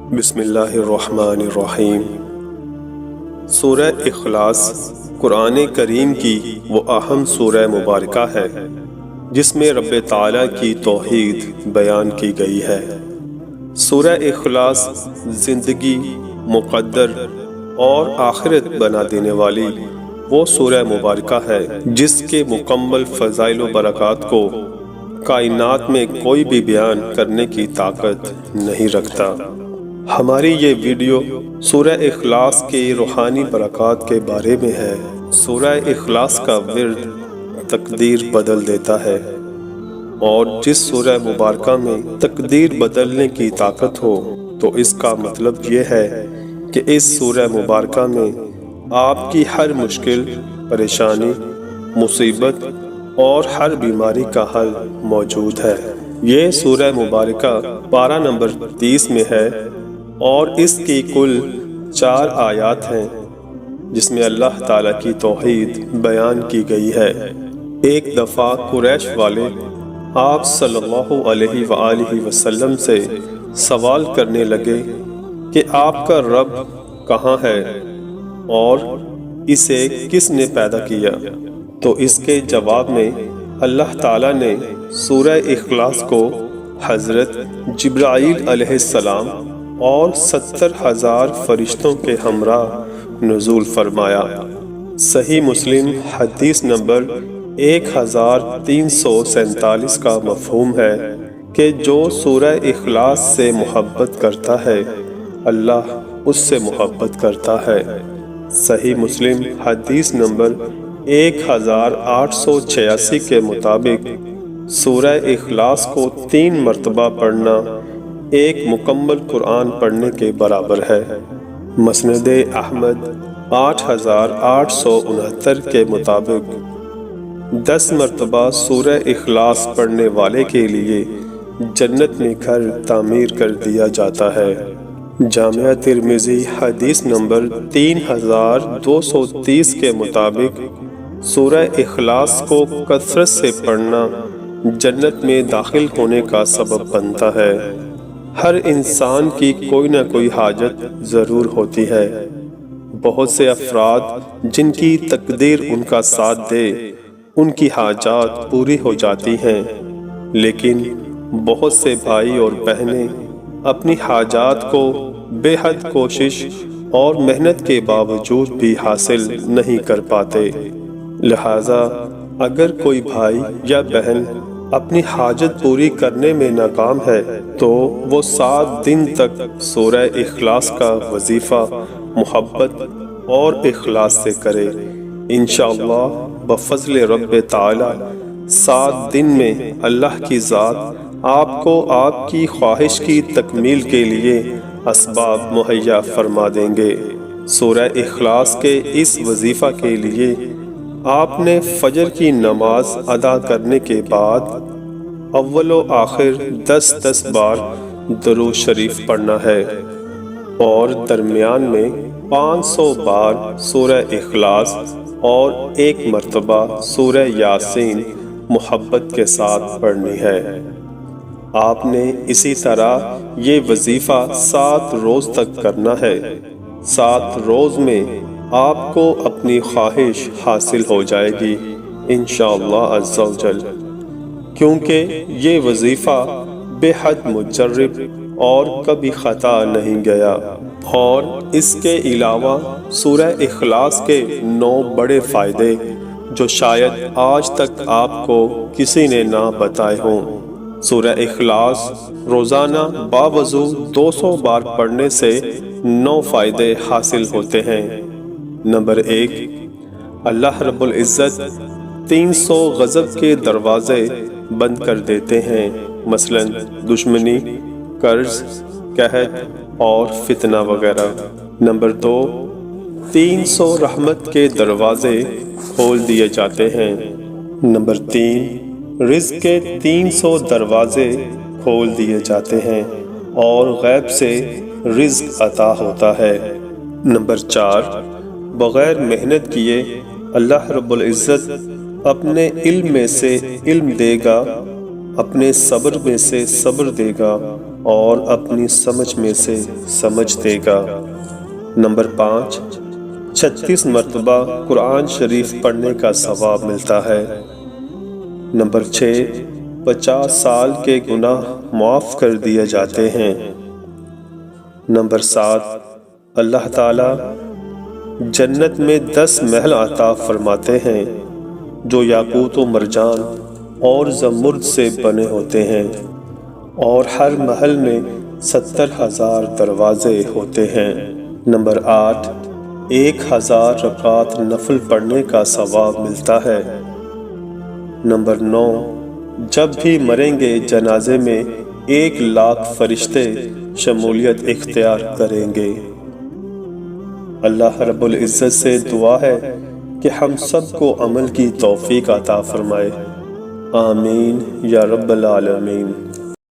بسم اللہ الرحمن الرحیم۔ سورہ اخلاص قرآن کریم کی وہ اہم سورہ مبارکہ ہے جس میں رب تعالیٰ کی توحید بیان کی گئی ہے۔ سورہ اخلاص زندگی، مقدر اور آخرت بنا دینے والی وہ سورہ مبارکہ ہے جس کے مکمل فضائل و برکات کو کائنات میں کوئی بھی بیان کرنے کی طاقت نہیں رکھتا۔ ہماری یہ ویڈیو سورہ اخلاص کے روحانی برکات کے بارے میں ہے۔ سورہ اخلاص کا ورد تقدیر بدل دیتا ہے، اور جس سورہ مبارکہ میں تقدیر بدلنے کی طاقت ہو تو اس کا مطلب یہ ہے کہ اس سورہ مبارکہ میں آپ کی ہر مشکل، پریشانی، مصیبت اور ہر بیماری کا حل موجود ہے۔ یہ سورہ مبارکہ پارہ نمبر 30 میں ہے اور اس کی کل 4 آیات ہیں جس میں اللہ تعالیٰ کی توحید بیان کی گئی ہے۔ ایک دفعہ قریش والے آپ صلی اللہ علیہ وآلہ وسلم سے سوال کرنے لگے کہ آپ کا رب کہاں ہے اور اسے کس نے پیدا کیا؟ تو اس کے جواب میں اللہ تعالیٰ نے سورہ اخلاص کو حضرت جبرائیل علیہ السلام اور 70,000 فرشتوں کے ہمراہ نزول فرمایا۔ صحیح مسلم حدیث نمبر 1347 کا مفہوم ہے کہ جو سورہ اخلاص سے محبت کرتا ہے اللہ اس سے محبت کرتا ہے۔ صحیح مسلم حدیث نمبر 1886 کے مطابق سورہ اخلاص کو 3 مرتبہ پڑھنا ایک مکمل قرآن پڑھنے کے برابر ہے۔ مسند احمد 8869 کے مطابق 10 مرتبہ سورہ اخلاص پڑھنے والے کے لیے جنت میں گھر تعمیر کر دیا جاتا ہے۔ جامعہ ترمذی حدیث نمبر 3230 کے مطابق سورہ اخلاص کو کثرت سے پڑھنا جنت میں داخل ہونے کا سبب بنتا ہے۔ ہر انسان کی کوئی نہ کوئی حاجت ضرور ہوتی ہے۔ بہت سے افراد جن کی تقدیر ان کا ساتھ دے ان کی حاجات پوری ہو جاتی ہیں، لیکن بہت سے بھائی اور بہنیں اپنی حاجات کو بے حد کوشش اور محنت کے باوجود بھی حاصل نہیں کر پاتے۔ لہٰذا اگر کوئی بھائی یا بہن اپنی حاجت پوری کرنے میں ناکام ہے تو وہ 7 دن تک سورہ اخلاص کا وظیفہ محبت اور اخلاص سے کرے۔ انشاءاللہ بفضل رب تعالی 7 دن میں اللہ کی ذات آپ کو آپ کی خواہش کی تکمیل کے لیے اسباب مہیا فرما دیں گے۔ سورہ اخلاص کے اس وظیفہ کے لیے آپ نے فجر کی نماز ادا کرنے کے بعد اول و آخر 10 بار درود شریف پڑھنا ہے، اور درمیان میں 500 بار سورہ اخلاص اور 1 مرتبہ سورہ یاسین محبت کے ساتھ پڑھنی ہے۔ آپ نے اسی طرح یہ وظیفہ 7 روز تک کرنا ہے۔ 7 روز میں آپ کو اپنی خواہش حاصل ہو جائے گی انشاءاللہ عز و جل، کیونکہ یہ وظیفہ بے حد مجرب اور کبھی خطا نہیں گیا۔ اور اس کے علاوہ سورہ اخلاص کے 9 بڑے فائدے جو شاید آج تک آپ کو کسی نے نہ بتائے ہوں۔ سورہ اخلاص روزانہ باوضو 200 بار پڑھنے سے 9 فائدے حاصل ہوتے ہیں۔ نمبر 1، اللہ رب العزت 300 غضب کے دروازے بند کر دیتے ہیں، مثلا دشمنی، قرض، قحط اور فتنہ وغیرہ۔ نمبر 2، 300 رحمت کے دروازے کھول دیے جاتے ہیں۔ نمبر 3، رزق کے 300 دروازے کھول دیے جاتے ہیں اور غیب سے رزق عطا ہوتا ہے۔ نمبر 4، بغیر محنت کیے اللہ رب العزت اپنے علم میں سے علم دے گا، اپنے صبر میں سے صبر دے گا اور اپنی سمجھ میں سے سمجھ دے گا۔ نمبر 5، 36 مرتبہ قرآن شریف پڑھنے کا ثواب ملتا ہے۔ نمبر 6، 50 سال کے گناہ معاف کر دیے جاتے ہیں۔ نمبر 7، اللہ تعالیٰ جنت میں 10 محل عطا فرماتے ہیں جو یاقوت و مرجان اور زمرد سے بنے ہوتے ہیں، اور ہر محل میں 70,000 دروازے ہوتے ہیں۔ نمبر 8، 1000 رکعت نفل پڑھنے کا ثواب ملتا ہے۔ نمبر 9، جب بھی مریں گے جنازے میں 1,00,000 فرشتے شمولیت اختیار کریں گے۔ اللہ رب العزت سے دعا ہے کہ ہم سب کو عمل کی توفیق عطا فرمائے۔ آمین یا رب العالمین۔